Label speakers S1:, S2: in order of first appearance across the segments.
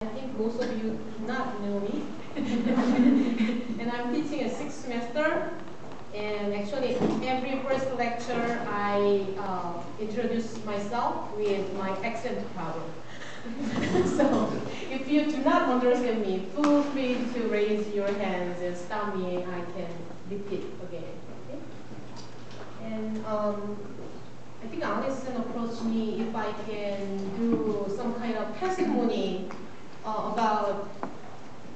S1: I think most of you do not know me. And I'm teaching a 6th semester. And actually, every first lecture, I introduce myself with my accent problem. So, if you do not understand me, feel free to raise your hands and stop me. I can repeat again. Okay? And I think Allison approached me if I can do some kind of testimony about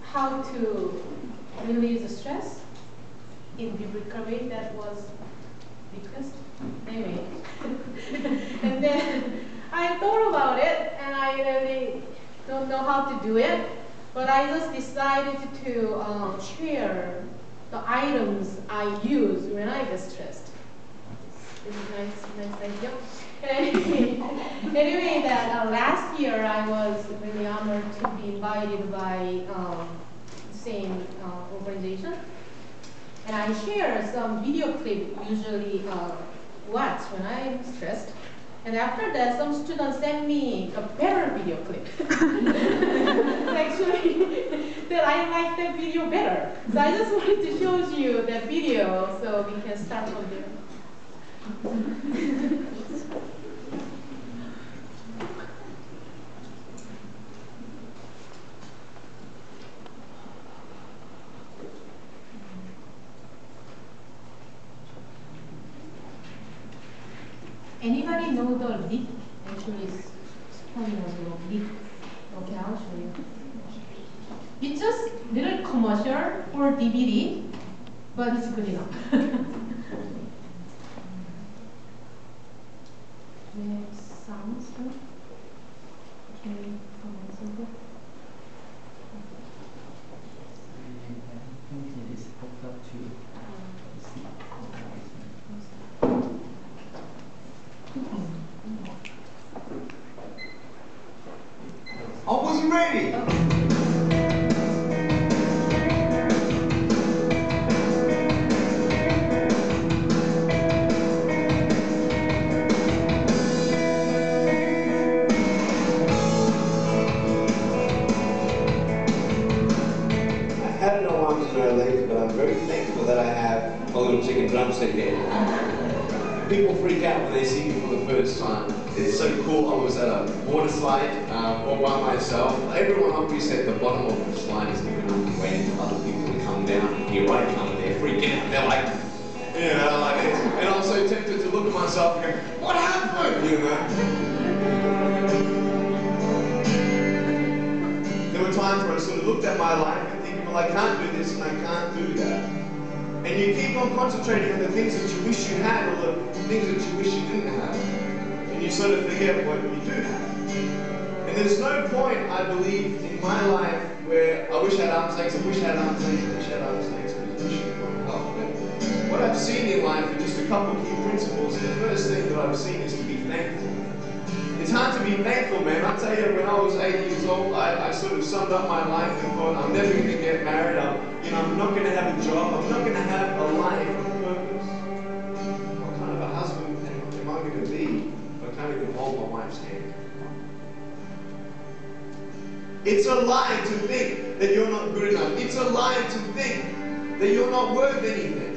S1: how to release the stress in biblical way. That was request. Anyway. And then I thought about it, and I really don't know how to do it, but I just decided to share the items I use when I get stressed. This is nice idea. Anyway, that last year I was really honored to be invited by the same organization, and I share some video clip usually watch when I'm stressed. And after that, some students send me a better video clip. Actually, that I like that video better. So I just wanted to show you that video so we can start from there. Anybody know the lip? Actually, it's lip. Okay, I'll show you. It's just little commercial for DVD, but it's good enough. Sounds good. Okay,
S2: It's hooked up to
S3: I wasn't ready. I have no arms and no legs, but I'm very thankful that I have a little chicken drumstick head. People freak out when they see me for the first time. It's so cool. I was at a water slide all by myself. Everyone obviously at the bottom of the slide is looking, waiting for other people to come down. And here I come, and they're freaking out. They're like, you know, like it. And I'm so tempted to look at myself and go, what happened? You know? There were times where I sort of looked at my life and thinking, well, I can't do this and I can't do that. And you keep on concentrating on the things that you wish you had or the things that you wish you didn't have. And you sort of forget what you do have. And there's no point, I believe, in my life where I wish I had arms and legs, I wish I had arms and legs, I wish I had arms and legs, I wish I had health. But what I've seen in life are just a couple of key principles. And the first thing that I've seen is to be thankful. It's hard to be thankful, man. I tell you, when I was 8 years old, I sort of summed up my life and thought, I'm never going to get married. I'm not going to have a job. I'm not going to have a life of purpose. What kind of a husband am I going to be if I can't even hold my wife's hand? It's a lie to think that you're not good enough. It's a lie to think that you're not worth anything.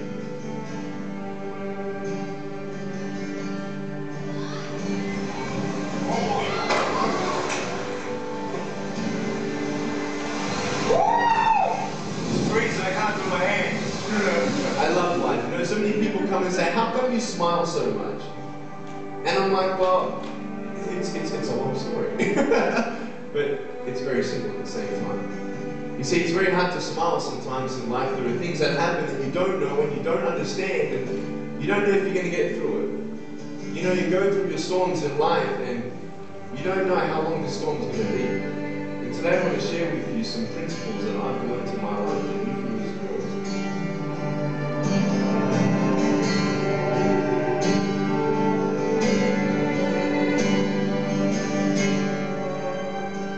S3: I love life. You know, so many people come and say, how come you smile so much? And I'm like, well, it's a long story. But it's very simple at the same time. You see, it's very hard to smile sometimes in life. There are things that happen that you don't know and you don't understand, and you don't know if you're going to get through it. You know, you go through your storms in life and you don't know how long the storm's going to be. And today I want to share with you some principles that I've learned in my life that you can use as well.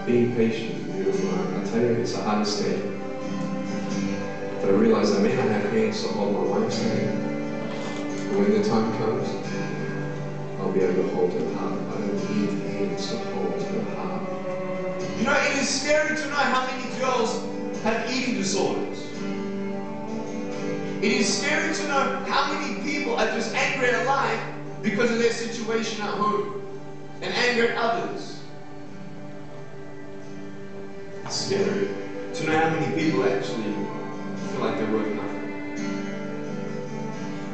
S3: Being patient with you and mine. I tell you, it's the hardest thing. But I realize I may not have hands to hold my wife's hand. But when the time comes, I'll be able to hold her heart. I don't need hands to hold her heart. You know, it is scary to know how many girls have eating disorders. It is scary to know how many people are just angry at life because of their situation at home and angry at others. It's scary to know how many people actually feel like they're worth nothing.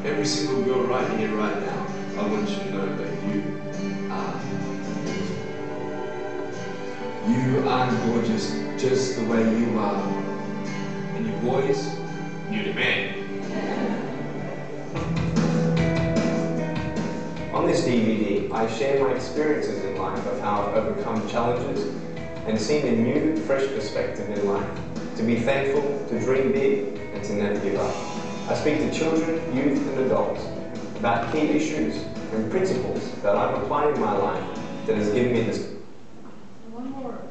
S3: Every single girl right here, right now, I want you to know that you are beautiful. You are gorgeous just the way you are. And you boys, you're the man.
S4: On this DVD, I share my experiences in life of how I've overcome challenges and seen a new, fresh perspective in life. To be thankful, to dream big, and to never give up. I speak to children, youth, and adults about key issues and principles that I've applied in my life that has given me this.
S1: One more.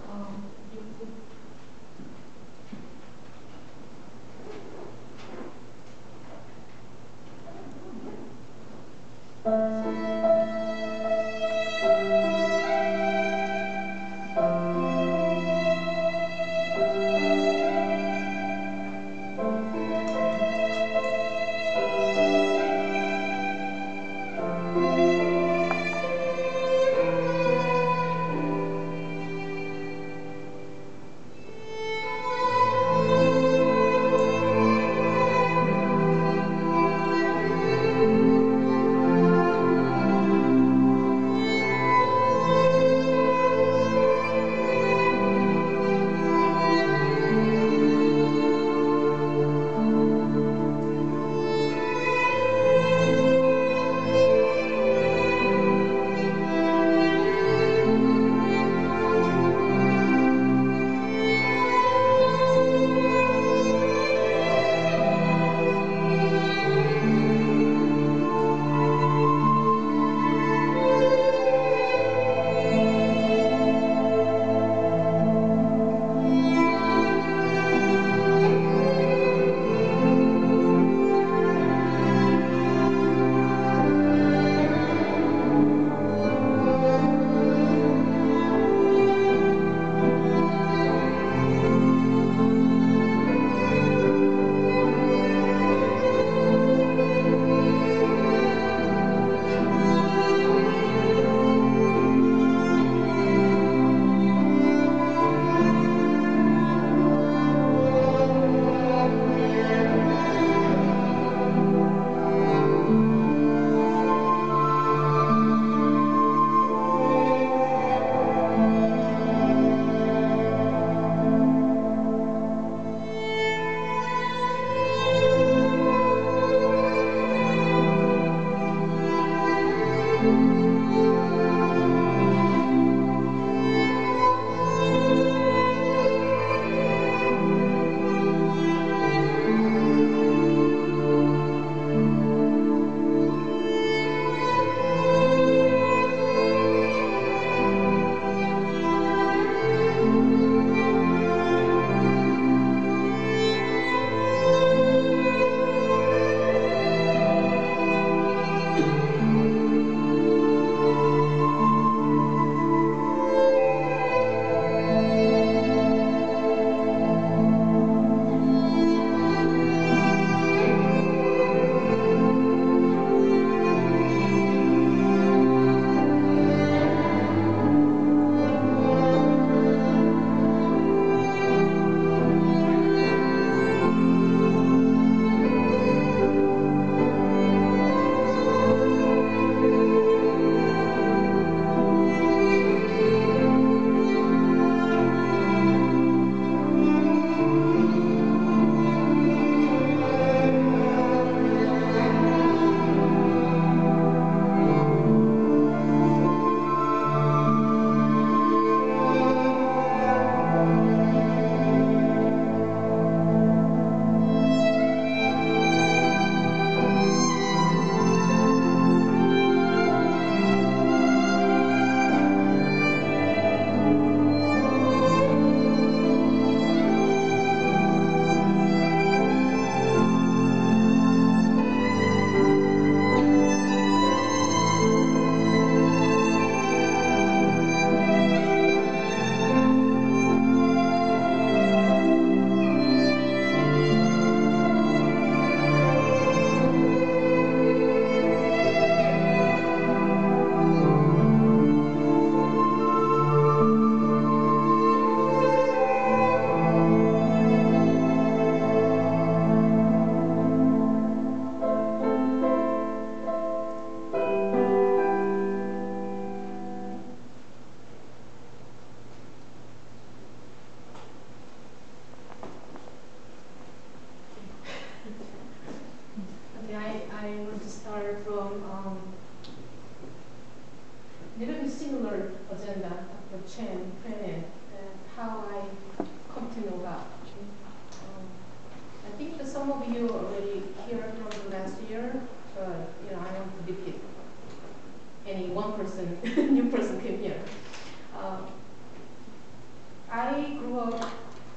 S1: up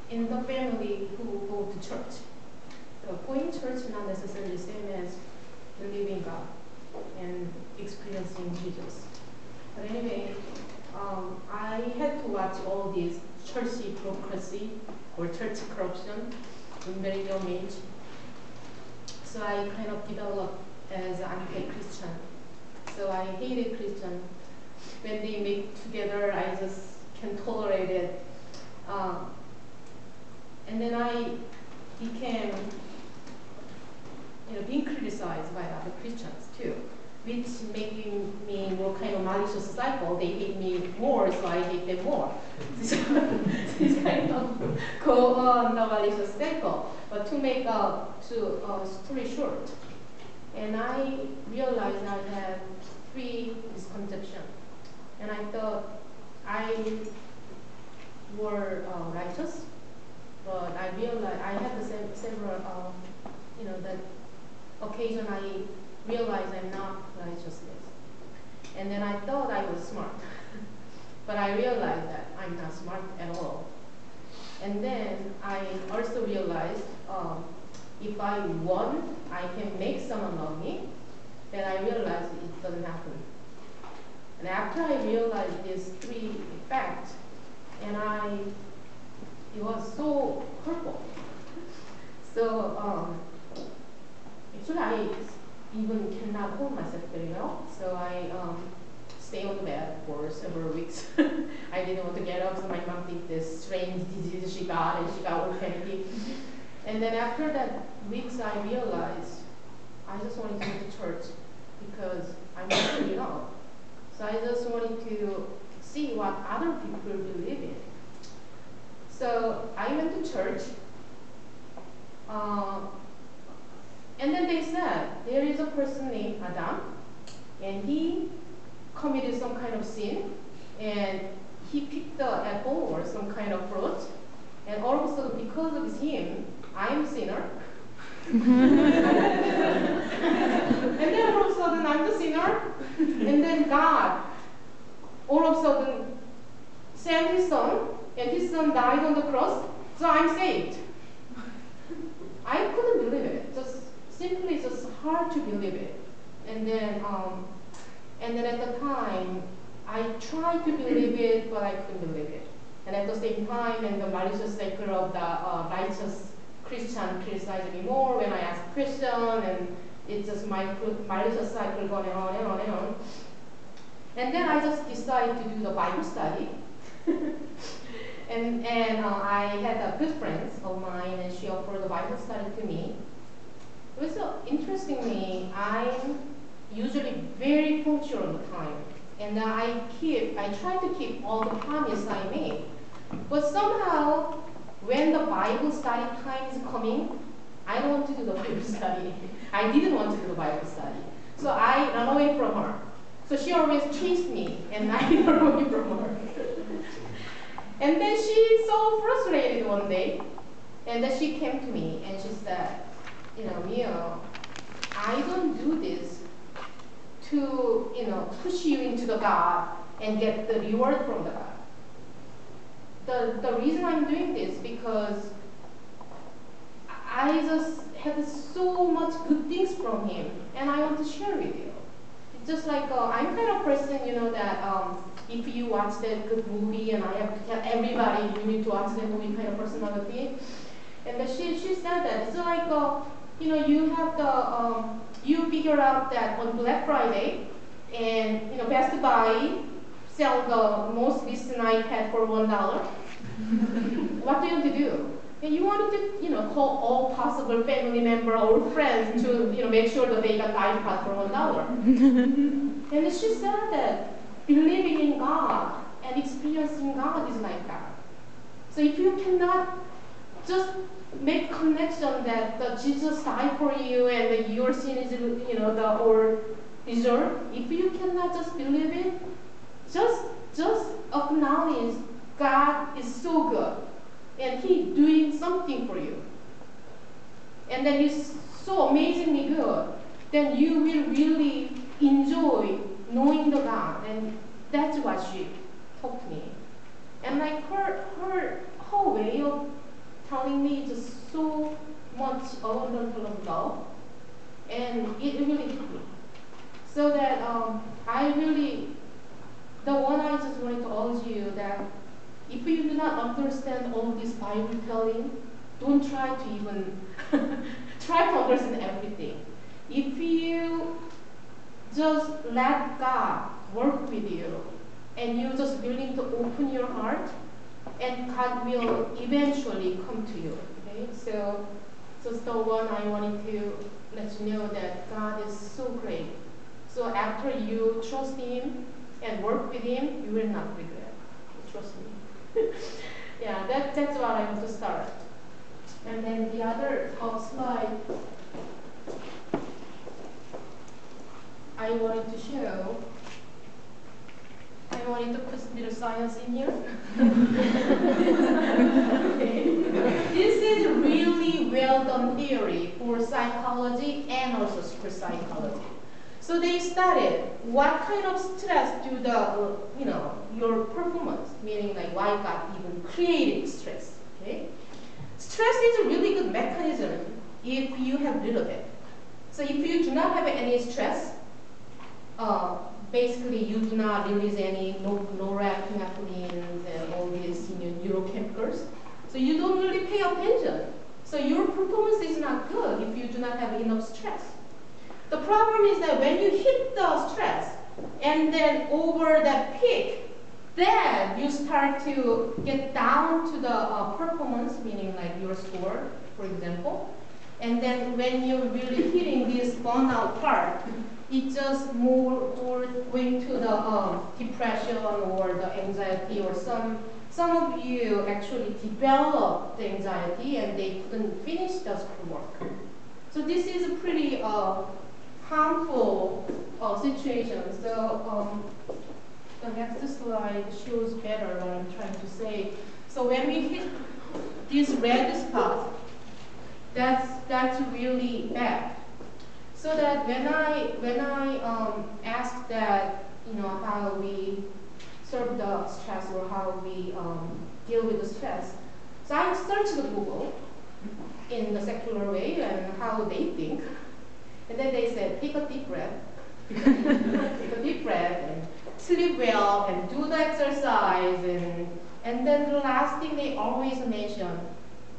S1: in the family who go to church. So going to church is not necessarily the same as believing God and experiencing Jesus. But anyway, I had to watch all these church hypocrisy or church corruption in very young age. So I kind of developed as an anti-Christian. So I hated Christian. When they meet together, I just can't tolerate it. And then I became, being criticized by other Christians too, which making me more kind of malicious cycle. They hate me more, so I hate them more. So it's kind of go on the malicious cycle. But to make a story short, and I realized I had 3 misconceptions, and I thought I were righteous, but I realized I had the several, that occasion I realized I'm not righteousness. And then I thought I was smart, but I realized that I'm not smart at all. And then I also realized if I want, I can make someone love me. Then I realized it doesn't happen. And after I realized these 3 facts, and it was so hurtful. So actually I even cannot hold myself very well. So I stayed on the bed for several weeks. I didn't want to get up, so my mom think this strange disease she got, and she got all panicky. And then after that weeks, I realized I just wanted to go to church because I wanted to know. So I just wanted to see what other people believe in. So I went to church, and then they said there is a person named Adam, and he committed some kind of sin, and he picked the apple or some kind of fruit, and all of a sudden, because of him, I'm a sinner. And then all of a sudden, I'm the sinner, and then God, all of a sudden, sent his son, and his son died on the cross, so I'm saved. I couldn't believe it. Simply just hard to believe it. And then at the time, I tried to believe it, but I couldn't believe it. And at the same time, and the malicious cycle of the righteous Christian criticized me more when I asked question, and it's just my malicious cycle going on and on and on. And then I just decided to do the Bible study. and I had a good friend of mine, and she offered the Bible study to me. It was so interestingly, I'm usually very punctual on the time, and I try to keep all the promise I made. But somehow, when the Bible study time is coming, I don't want to do the Bible study. I didn't want to do the Bible study. So I ran away from her. So she always chased me, and I ran away from her. And then she's so frustrated one day, and then she came to me, and she said, Myo, I don't do this to, push you into the God and get the reward from the God. The reason I'm doing this because I just had so much good things from him, and I want to share with you. It's just like I'm kind of person, that if you watch that good movie, and I have to tell everybody you need to watch that movie kind of personality. And she said that it's like you have the you figure out that on Black Friday, and Best Buy sell the most recent iPad for $1. What do you want to do? And you wanted to, call all possible family member or friends to, make sure that they got the iPad for $1. And she said that believing in God and experiencing God is like that. So if you cannot just make connection that Jesus died for you and that your sin is, or deserved, if you cannot just believe it, just acknowledge God is so good, and He doing something for you. And then He's so amazingly good, then you will really enjoy knowing the God. And that's what she taught me. And like her her way of telling me just so much abundant of love, and it really hit me. So that the one I just wanted to urge you that if you do not understand all this Bible telling, don't try to even try to understand everything. If you just let God work with you, and you're just willing to open your heart, and God will eventually come to you. Okay, so just the one I wanted to let you know that God is so great. So after you trust Him and work with Him, you will not regret. Trust me. Yeah, that's what I want to start. And then the other slide I wanted to show. I wanted to put a little science in here. Okay. This is really well done theory for psychology and also super psychology. So they studied what kind of stress do your performance, meaning like why God even created stress. Okay, stress is a really good mechanism if you have little bit. So if you do not have any stress, basically you do not release any norepinephrine and all these neurochemicals. So you don't really pay attention. So your performance is not good if you do not have enough stress. The problem is that when you hit the stress and then over that peak, then you start to get down to the performance, meaning like your score, for example. And then when you're really hitting this burnout part, it's just more going to the depression or the anxiety, or some of you actually developed the anxiety and they couldn't finish the schoolwork. So this is a pretty harmful situation. So the next slide shows better what I'm trying to say. So when we hit this red spot, that's really bad. So that when I asked that how we solve the stress or how we deal with the stress, so I searched the Google in the secular way and how they think, and then they said take a deep breath, take a deep breath, and sleep well, and do the exercise, and then the last thing they always mention,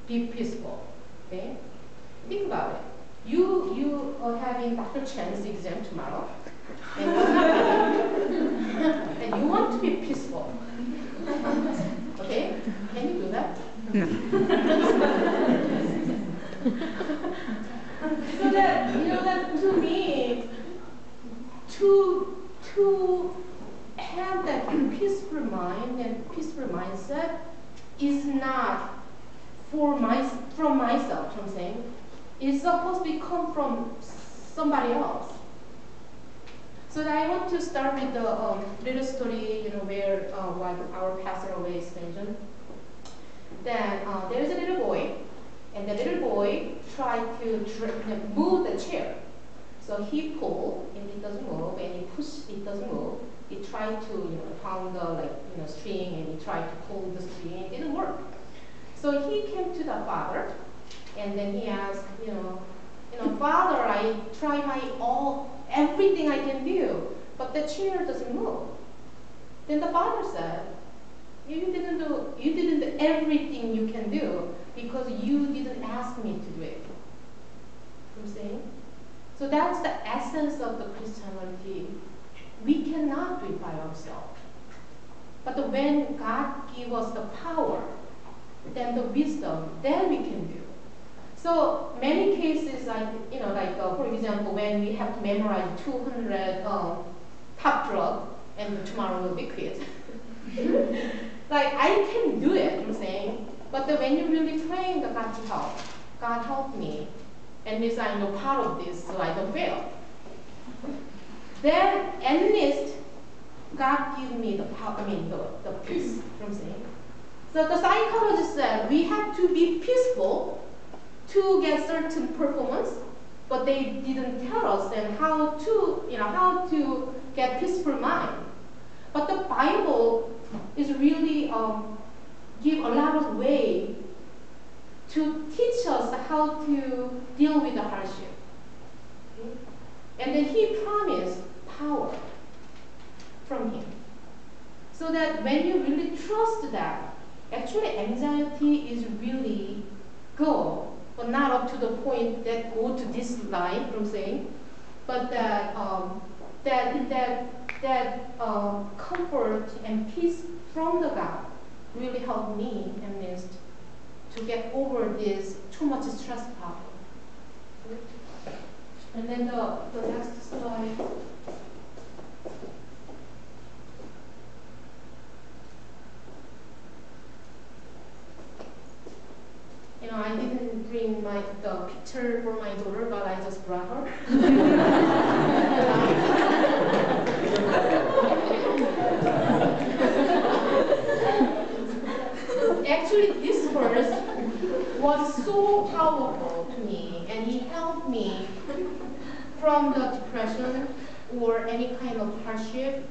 S1: be peaceful. Okay, think about it. You are having Dr. Chen's exam tomorrow, and and you want to be peaceful. Okay, can you do that? No. So that to me, to have that peaceful mind and peaceful mindset is not from myself. I'm saying it's supposed to come from somebody else. So I want to start with the little story, where what our pastor always mentioned. Then there is a little boy, and the little boy tried to move the chair. So he pulled, and it doesn't move, and he pushed, it doesn't move. He tried to pound the string, and he tried to pull the string, and it didn't work. So he came to the father, and then he asked, Father, I try everything I can do, but the chair doesn't move. Then the father said, you didn't do everything you can do because you didn't ask me to do it. You know what I'm saying? So that's the essence of the Christianity. We cannot do it by ourselves. But when God gives us the power, then the wisdom, then we can do. So many cases, for example, when we have to memorize 200 top drug, and tomorrow will be quit. I can do it, I'm saying. But when you're really praying, God help me, and this I know part of this, so I don't fail. Then at least God give me the power, the peace, I'm saying. So the psychologist said we have to be peaceful to get certain performance, but they didn't tell us then how to get peaceful mind. But the Bible is really give a lot of way to teach us how to deal with the hardship. Okay? And then he promised power from him. So that when you really trust that, actually anxiety is really go, but not up to the point that go to this line from saying, but that comfort and peace from the God really helped me at least to get over this too much stress problem. And then the next slide. You know, I didn't bring the picture for my daughter, but I just brought her. Actually, this verse was so powerful to me, and it helped me from the depression or any kind of hardship.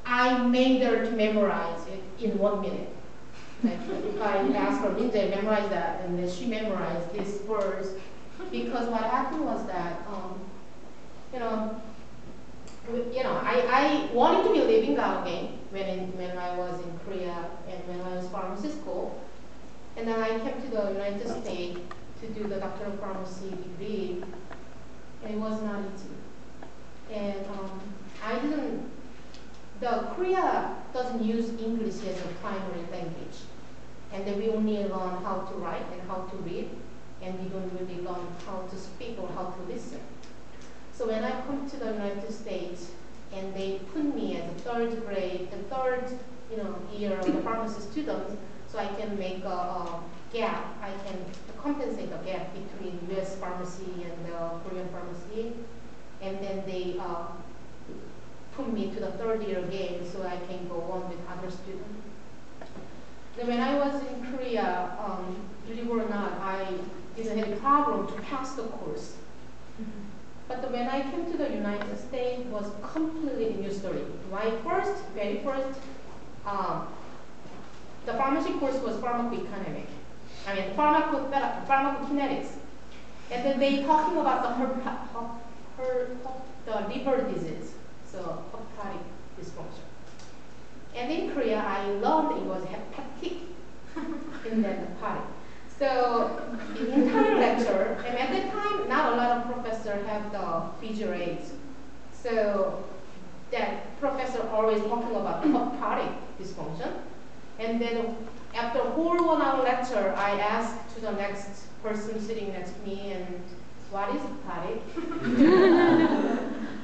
S1: I made her to memorize it in 1 minute. Like, if I asked her, Lindsay, memorize that, and then she memorized this verse, because what happened was that, I wanted to be living God again when I was in Korea and when I was pharmacy school, and then I came to the United States to do the doctoral pharmacy degree, and it was not easy. And Korea doesn't use English as a primary language. And then we only learn how to write and how to read, and we don't really learn how to speak or how to listen. So when I come to the United States, and they put me as a third year of the pharmacy student, so I can make a gap, I can compensate the gap between US pharmacy and the Korean pharmacy, and then they put me to the third year again so I can go on with other students. Then when I was in Korea, believe it or not, I didn't have a problem to pass the course. But when I came to the United States, it was completely new story. My very first, the pharmacy course was pharmacokinetics. And then they talking about the liver disease, so hepatic dysfunction. And in Korea, I learned it was hepatic and then hepatic. So the entire lecture, and at that time, not a lot of professors have the visual aids. So that professor always talking about hepatic dysfunction. And then after a whole 1 hour lecture, I asked to the next person sitting next to me, and what is hepatic?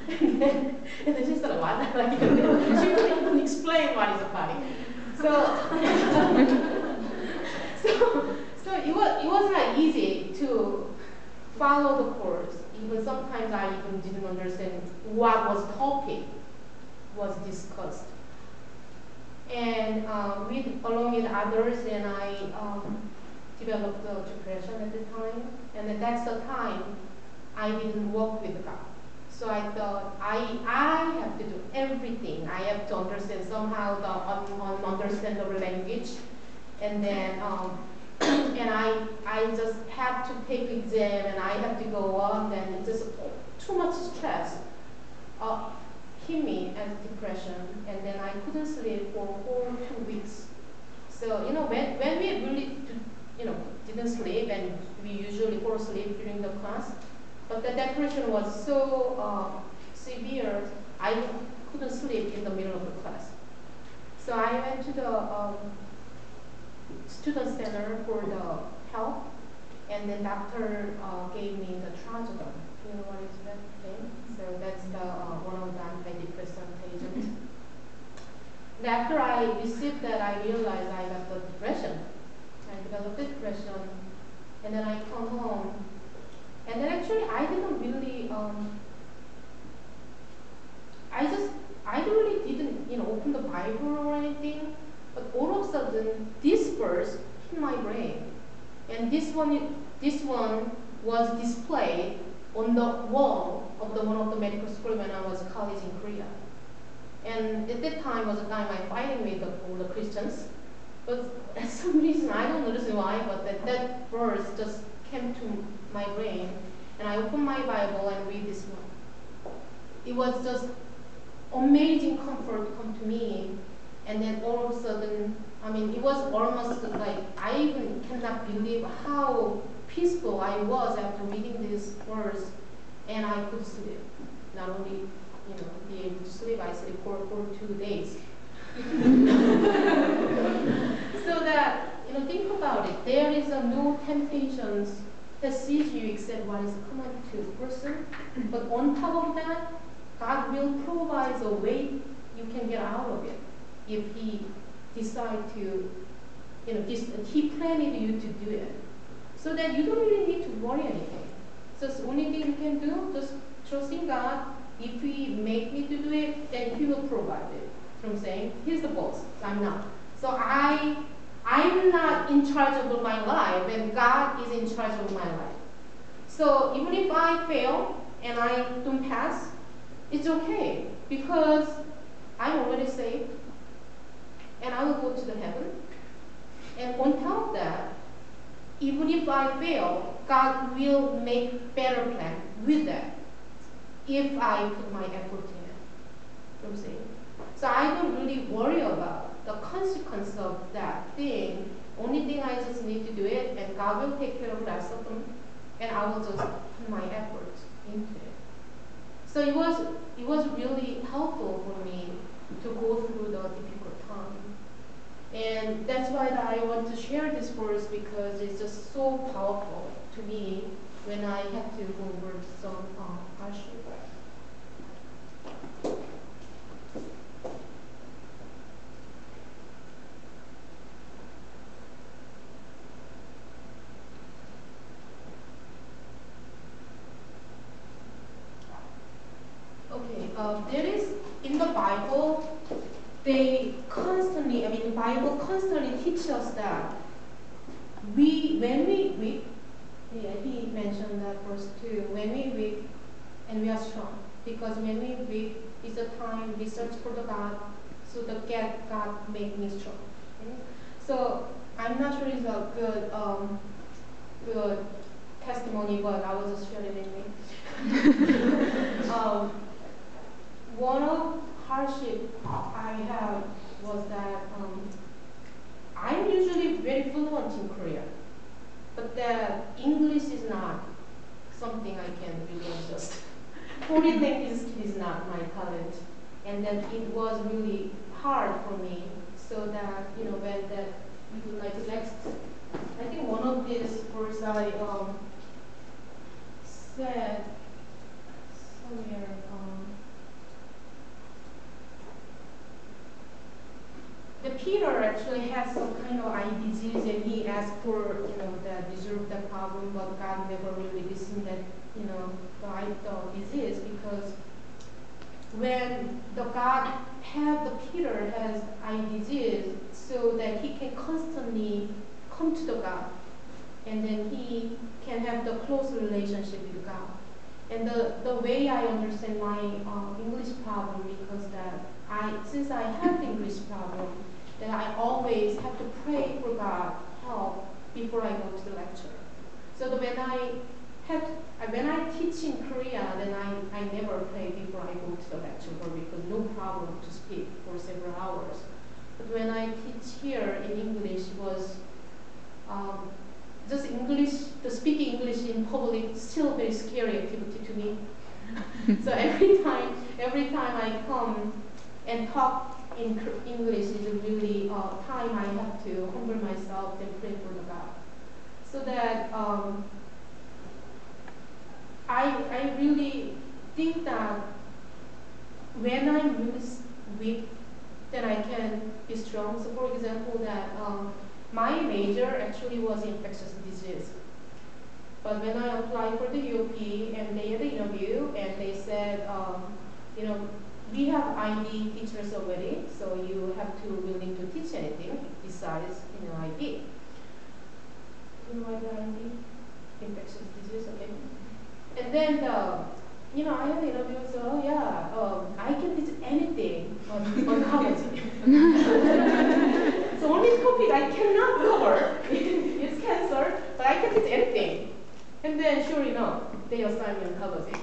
S1: and then she said, what? She couldn't even explain what is hepatic. So it was not easy to follow the course. Even sometimes I even didn't understand what topic was discussed. And along with others, and I developed the depression at the time. And then that's the time I didn't work with God. So I thought I have to do everything. I have to understand somehow the ununderstandable language, and then and I just have to take the exam, and I have to go on. Then it's just too much stress hit me as depression, and then I couldn't sleep for 2 weeks. So when we really didn't sleep, and we usually fall asleep during the class. But the depression was so severe, I couldn't sleep in the middle of the class. So I went to the student center for the help, and the doctor gave me the trazodone. You know what is that thing? So that's one of the antidepressant agents. And after I received that, I realized I got the depression. I developed depression, and then I come home. And then actually I didn't really, I really didn't, open the Bible or anything, but all of a sudden this verse hit my brain. And this one was displayed on the wall of one of the medical school when I was in college in Korea. And at that time was the time I fighting with all the Christians. But for some reason, I don't understand why, but that verse just came to my brain. And I opened my Bible and read this one. It was just amazing comfort come to me. And then all of a sudden, I mean, it was almost like I even cannot believe how peaceful I was after reading this verse, and I could sleep. Not only, be able to sleep, I sleep for 2 days. So that, think about it. There is no temptations that sees you except what is common to a person. But on top of that, God will provide a way you can get out of it if He decide to, He planned you to do it. So that you don't really need to worry anything. So the only thing you can do, just trusting God. If He make me to do it, then He will provide it. From saying, He's the boss, I'm not. So I'm not in charge of my life, and God is in charge of my life. So even if I fail and I don't pass, it's okay, because I'm already saved, and I will go to the heaven. And on top of that, even if I fail, God will make better plan with that if I put my effort in it. From saying. So I don't really worry about the consequence of that thing. Only thing I just need to do it, and God will take care of the rest of them, and I will just put my effort into it. So it was really helpful for me to go through the difficult time. And that's why I want to share this verse, because it's just so powerful to me when I have to go over some hardship. There is, in the Bible, the Bible constantly teaches us that when we weep, he mentioned that verse 2, when we weep and we are strong, because when we weep is the time we search for the God, so that God make me strong. Okay? So I'm not sure it's a good testimony, but I was just sharing it with me. One of hardship I have was that I'm usually very fluent in Korean, but that English is not something I can really adjust. Foreign language is not my talent, and then it was really hard for me. So that when that like next, I think one of these words I said somewhere. The Peter actually has some kind of eye disease, and he asked for, that deserve the problem, but God never really listened that, the disease, because when the God have the Peter has eye disease, so that he can constantly come to the God, and then he can have the close relationship with God. And the way I understand my English problem, because that since I have the English problem, that I always have to pray for God help before I go to the lecture. So that when I teach in Korea, then I never pray before I go to the lecture, because no problem to speak for several hours. But when I teach here in English, was just English, the speaking English in public, still very scary activity to me. So every time I come and talk in English is really time I have to humble myself and pray for the God. So that I really think that when I'm really weak, then I can be strong. So for example, that my major actually was infectious disease. But when I applied for the UOP and they had the interview, and they said, we have ID teachers already, so you have to willing to teach anything besides, ID. ID, infectious disease, okay. And then, I had the interview, so I can teach anything on oncology. So only only topic I cannot cover is cancer, but I can teach anything. And then, sure enough, they assign me oncology.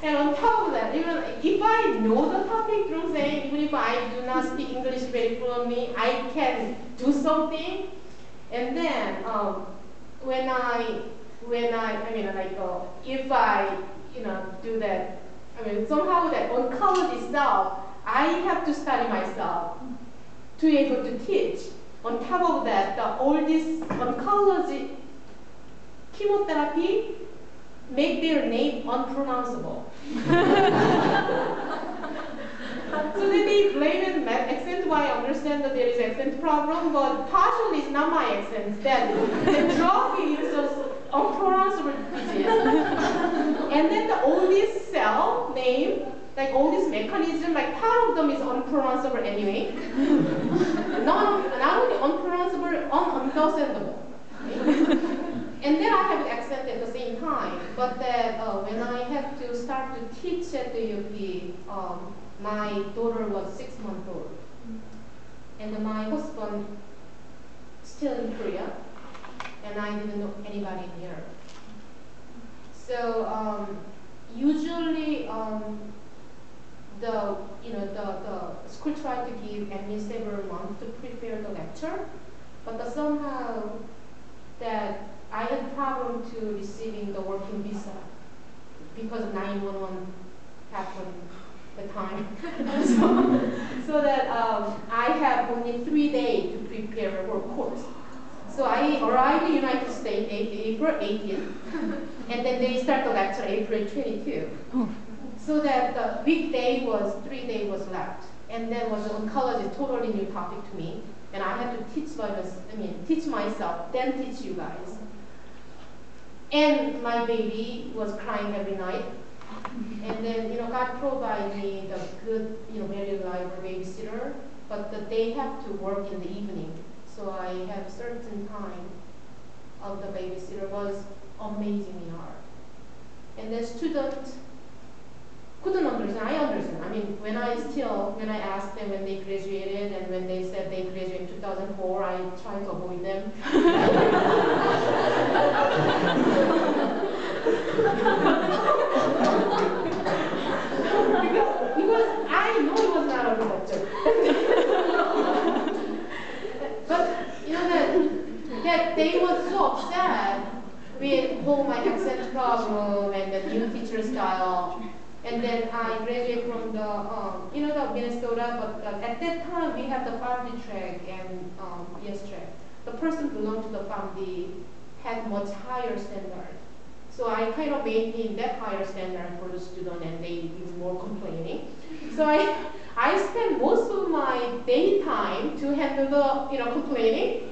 S1: And on top of that, even if I know the topic, you know what I'm saying, even if I do not speak English very fluently, I can do something. And then if I do that, somehow that oncology stuff, I have to study myself to be able to teach. On top of that, all this oncology chemotherapy make their name unpronounceable. So then they blame it accent. Why I understand that there is accent problem, but partially it's not my accent. That the drug is just unpronounceable disease. And then all this cell name, like all this mechanism, like part of them is unpronounceable anyway. Not only unpronounceable, ununderstandable. And then I have the accent at the same time. But that when I have to start to teach at the UP, my daughter was 6 months old. And my husband still in Korea. And I didn't know anybody in Europe. So usually the school tried to give me several months to prepare the lecture, but somehow that I had problem to receiving the working visa because 911 happened at the time. so that I have only 3 days to prepare for a course. So I arrived in the United States April 18, and then they start the lecture April 22. So that the weekday was 3 days was left, and then was oncology, totally new topic to me, and I had to teach myself, then teach you guys. And my baby was crying every night, and then God provided me the good, very reliable babysitter, but they have to work in the evening. So I have certain time of the babysitter was amazingly hard. And the student couldn't understand. I understand. When I asked them when they graduated and when they said they graduated in 2004, I tried to avoid them. because I know it was not a good lecture. That they were so upset with my accent problem and the new teacher style. And then I graduated from the Minnesota, but at that time we had the family track and BS track. The person who belonged to the family had much higher standard. So I kind of maintained that higher standard for the student, and they even more complaining. So I spent most of my daytime to handle the complaining.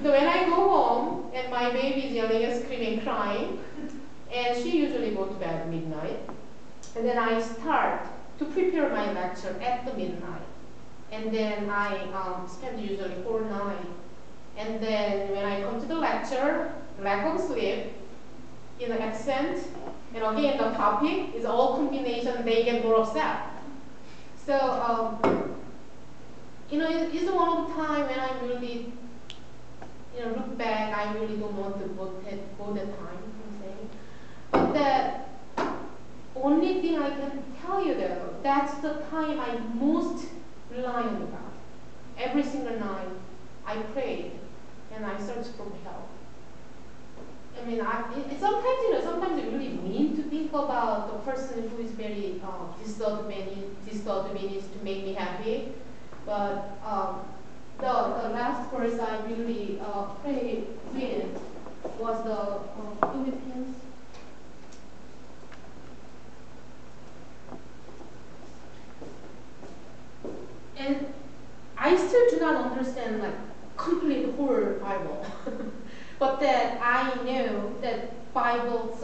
S1: So when I go home and my baby is yelling and screaming, crying, and she usually goes to bed at midnight, and then I start to prepare my lecture at the midnight, and then I spend usually whole night, and then when I come to the lecture, lack of sleep, accent, and again the topic is all combination. They get more upset. So it's one of the time when I really look back, I really don't want to go that time, I'm saying. But the only thing I can tell you though, that's the time I most rely on God. Every single night, I prayed and I searched for help. Sometimes it's really mean to think about the person who is very disadvantaged to make me happy. But the last verse I really prayed with was the Philippians. And I still do not understand complete whole Bible. But that I know that Bible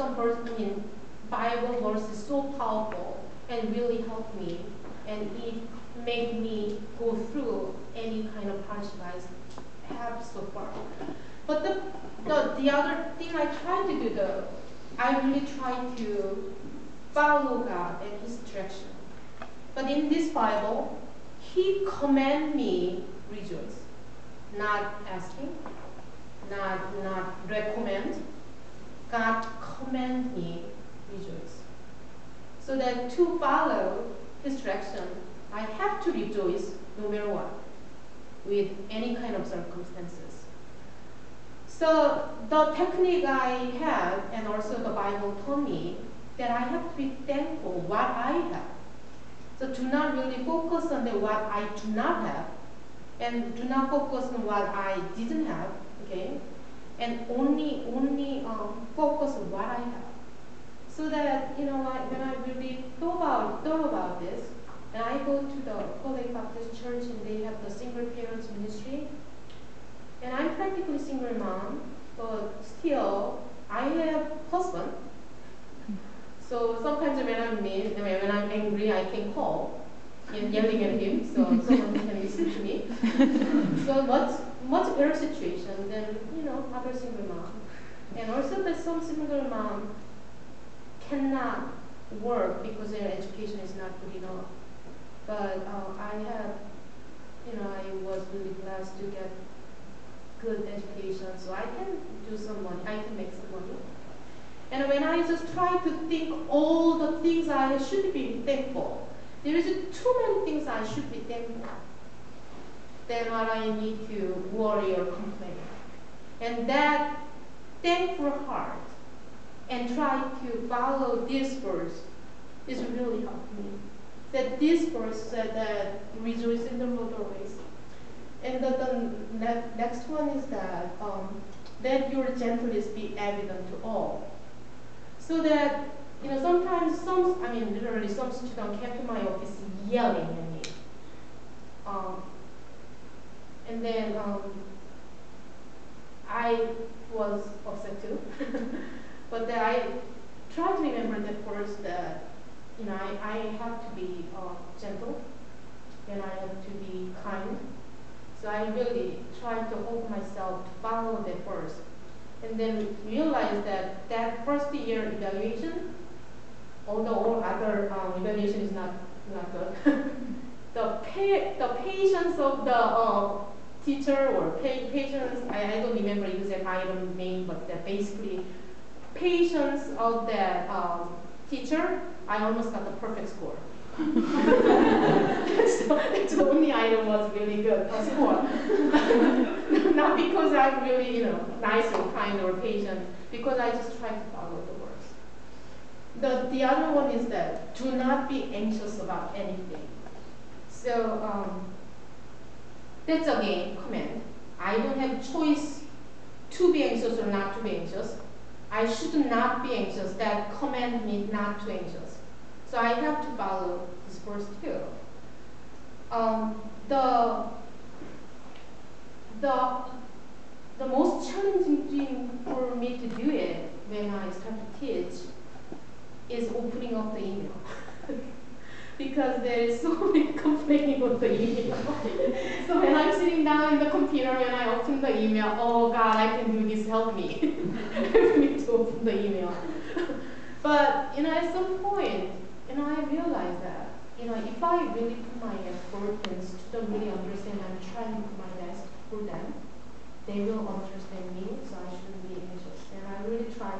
S1: verse is so powerful and really helped me, and it made me go through any kind of hardship I have so far. But the other thing I try to do though, I really try to follow God and His direction. But in this Bible, he command me rejoice, not asking, not recommend. God command me rejoice. So that to follow his direction, I have to rejoice no matter what, with any kind of circumstances. So the technique I have, and also the Bible told me, that I have to be thankful what I have. So do not really focus on what I do not have, and do not focus on what I didn't have, okay? And only focus on what I have. So that, when I really thought about this, and I go to the College Baptist Church and they have the single parents ministry, and I'm practically single mom, but still I have husband. So sometimes when I'm angry, I can call and yelling at him, so someone can listen to me. So much better situation than other single mom. And also that some single mom cannot work because their education is not good enough. But I was really blessed to get good education, so I can do some money, I can make some money. And when I just try to think all the things I should be thankful, there is too many things I should be thankful than what I need to worry or complain. And that thankful heart and try to follow this verse is really helped me. That this verse said that rejoice in the Lord always. And the next one is that let your gentleness be evident to all. So that, sometimes literally some student came to my office yelling at me. And then I was upset too. But then I tried to remember that verse that, I have to be gentle and I have to be kind. So I really tried to hold myself to follow that verse. And then realized that first year evaluation, although all other evaluation is not good, the patience of the teacher or patience, I don't remember exact item name, but that basically patience of that teacher, I almost got the perfect score. That's the only item was really good score. Not because I'm really, nice or kind or patient, because I just try to follow the words. The other one is that do not be anxious about anything. So that's again command. I don't have choice to be anxious or not to be anxious. I should not be anxious. That command me not to anxious. So I have to follow this verse too. The most challenging thing for me to do it when I start to teach is opening up the email. Because there is so many complaining on the email. So when I'm sitting down in the computer, when I open the email, oh God, I can do this, help me. Help me to open the email. But, at some point, I realized that, if I really put my effort and students really understand I'm trying to put my best for them, they will understand me, so I shouldn't be anxious. And I really try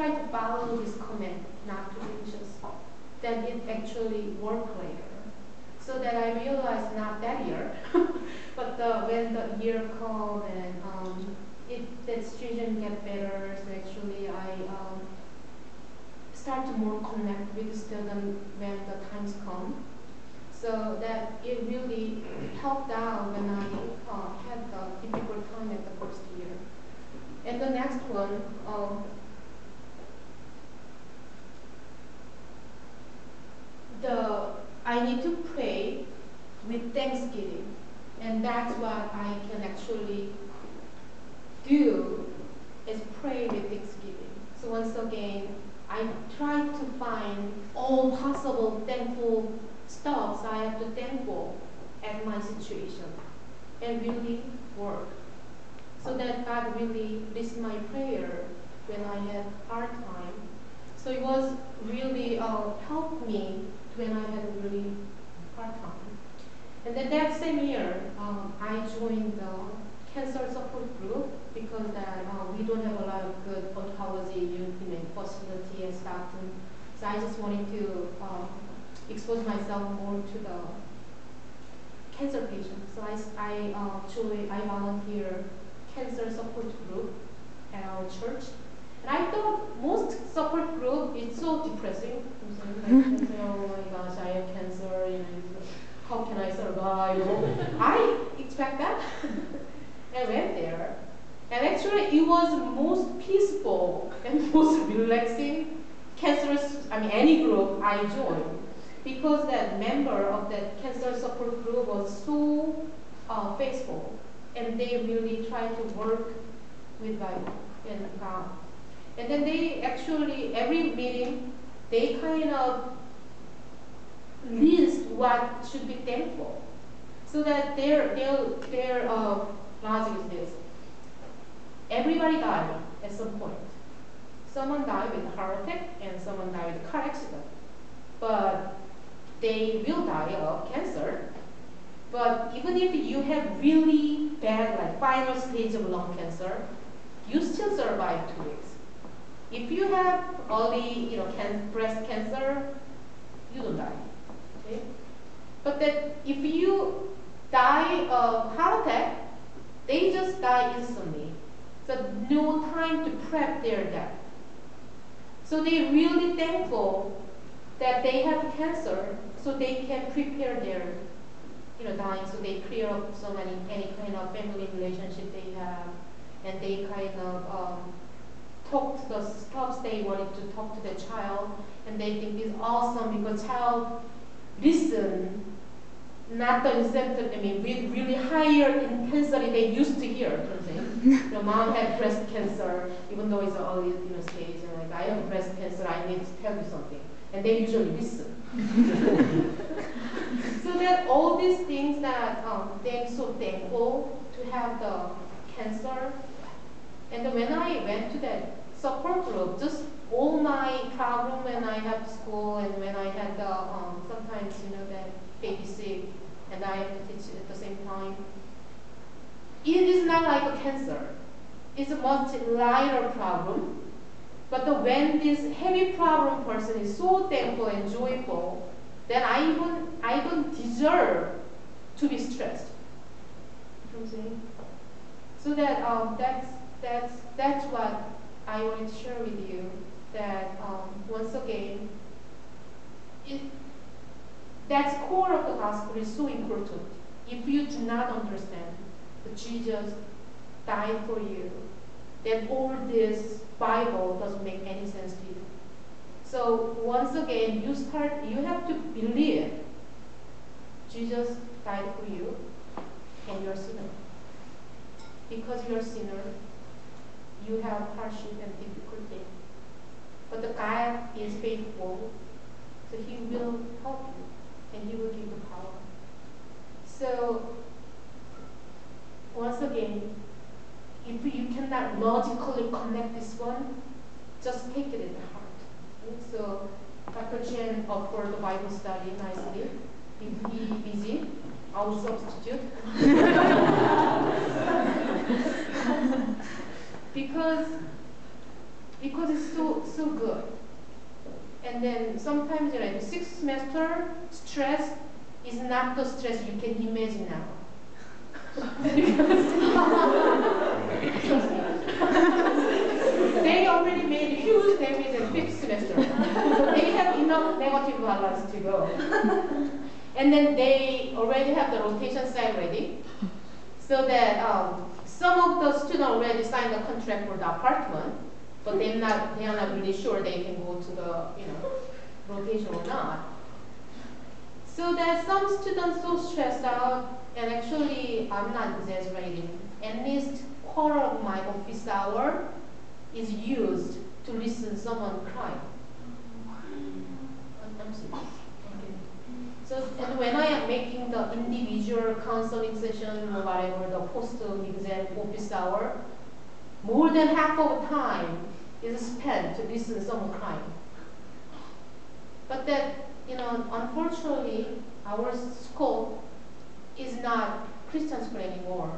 S1: to follow this command, not to be anxious. Then it actually worked later. So that I realized not that year, but when the year come and the situation get better, so actually I start to more connect with the student when the times come. So that it really helped out when I had the difficult time at the first year. And the next one, I need to pray with thanksgiving, and that's what I can actually do is pray with thanksgiving. So once again, I try to find all possible thankful stuff I have to thankful at my situation and really work. So that God really listened my prayer when I had hard time. So it was really helped me when I had a really And then that same year, I joined the cancer support group because that we don't have a lot of good oncology facility and stuff. So I just wanted to expose myself more to the cancer patients. So I volunteer cancer support group at our church. And I thought most support group is so depressing. Like, oh my gosh, I have cancer. How can I survive? I expect that. I went there, and actually it was most peaceful and most relaxing any group I joined, because that member of that cancer support group was so faithful, and they really try to work with Bible and God. And then they actually, every meeting, they kind of list what should be thankful. So that their logic is this. Everybody died at some point. Someone died with a heart attack and someone died with a car accident. But they will die of cancer. But even if you have really bad, like final stage of lung cancer, you still survive 2 weeks. If you have early, breast cancer, you don't die. Okay? But that if you die of heart attack, they just die instantly. So no time to prep their death. So they're really thankful that they have cancer, so they can prepare their, dying. So they clear up any kind of family relationship they have, and they kind of talk to the stuff they wanted to talk to the child, and they think it's awesome because child listen, not the incentive, with really higher intensity they used to hear. Your mom had breast cancer, even though it's an early stage, and like, I have breast cancer, I need to tell you something. And they usually listen. So that all these things that they're so thankful to have the cancer. And then when I went to that support group, just all my problem when I have school and when I had the, sometimes, that baby sick, and I have to teach at the same time. It is not like a cancer. It's a much lighter problem. But when this heavy problem person is so thankful and joyful, then I don't deserve to be stressed. You know what I'm saying? So that that's what I wanted to share with you. That once again, that's core of the gospel is so important. If you do not understand that Jesus died for you, then all this Bible doesn't make any sense to you. So once again, you have to believe Jesus died for you and you're a sinner. Because you're a sinner, you have hardship and difficulty. But the God is faithful, so He will help you and He will give the power. So once again, if you cannot logically connect this one, just take it in the heart. Okay? So Dr. Chen offered the Bible study nicely. If he busy, I will substitute. because it's so good. And then sometimes, the sixth semester stress is not the stress you can imagine now. They already made huge damage in fifth semester. So they have enough negative balance to go. And then they already have the rotation site ready. So that some of the students already signed the contract for the apartment, but they are not really sure they can go to the rotation or not. So that some students so stressed out, and actually I'm not exaggerating, at least quarter of my office hour is used to listen to someone cry. I'm serious. Okay. So, and when I am making the individual counseling session or whatever, the post-exam office hour, more than half of the time is spent to listen to someone crying. But that, unfortunately, our scope is not Christian school anymore.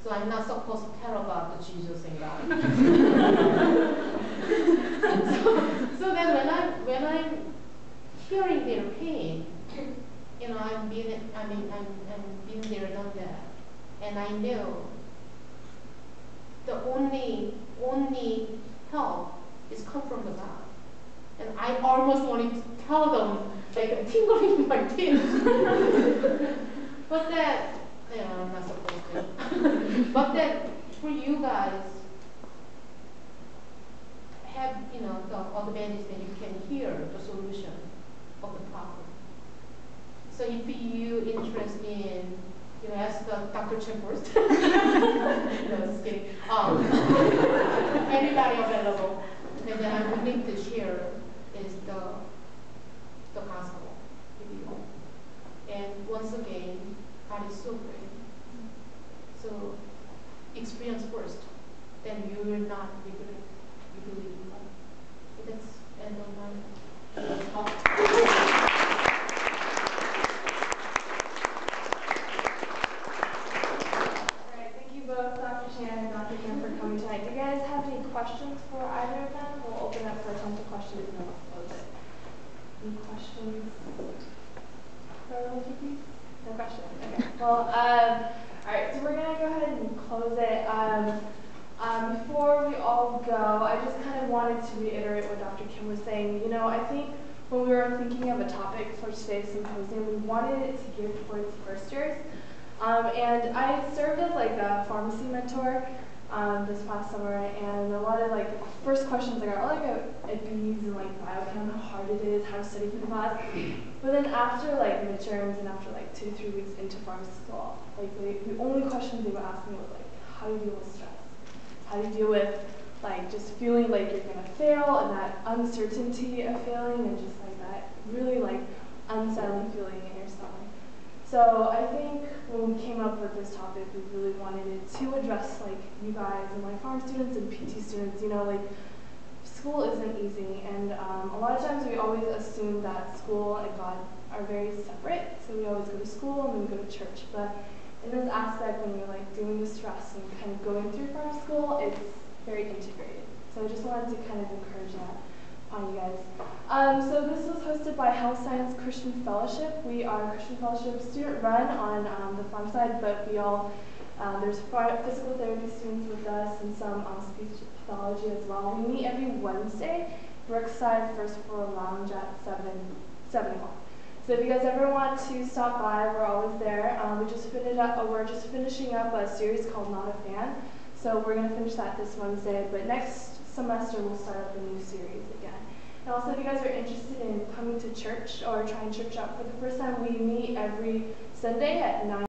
S1: So I'm not supposed to tell about the Jesus and God. so then when I'm hearing their pain, you know, I'm been there, done that, and I know the only help is come from the God. And I almost wanted to tell them, like tingling in my teeth. But that, you know, I'm not supposed to. But that for you guys have, you know, the advantage that you can hear the solution of the problem. So if you interested in, you know, ask the Dr. Chen first. No, just kidding. Anybody available, and then I'm willing to share is the gospel with you. And once again, God is so great. So experience first, then you will not regret it. You believe in God. So that's the end of my talk.
S5: Both Dr. Shannon and Dr. Kim for coming tonight. Do you guys have any questions for either of them? We'll open up for a ton of questions and then we'll close it. Any questions for both of you? No questions? Okay. Well, alright, so we're going to go ahead and close it. Before we all go, I just kind of wanted to reiterate what Dr. Kim was saying. You know, I think when we were thinking of a topic for today's symposium, we wanted it to gear towards first years. And I served as like a pharmacy mentor this past summer, and a lot of like the first questions I got are like IPs and like biochem, how hard it is, how to study for the class. But then after like midterms and after like 2 to 3 weeks into pharmacy school, like the only questions they would ask me was like, how do you deal with stress? How do you deal with like just feeling like you're gonna fail and that uncertainty of failing and just like that really like unsettling feeling in your stomach. So I think when we came up with this topic, we really wanted it to address like you guys and like pharm students and PT students. You know, like school isn't easy, and a lot of times we always assume that school and God are very separate. So we always go to school and then we go to church. But in this aspect, when you're like dealing with stress and kind of going through pharm school, it's very integrated. So I just wanted to kind of encourage that on you guys. So this was hosted by Health Science Christian Fellowship. We are a Christian Fellowship student run on the farm side, but we all, there's physical therapy students with us and some speech pathology as well. We meet every Wednesday, Brookside First Floor Lounge at 7 o'clock. So if you guys ever want to stop by, we're always there. We're just finishing up a series called Not a Fan. So we're going to finish that this Wednesday, but next semester we'll start up a new series again. And also if you guys are interested in coming to church or trying church out for the first time, we meet every Sunday at 9.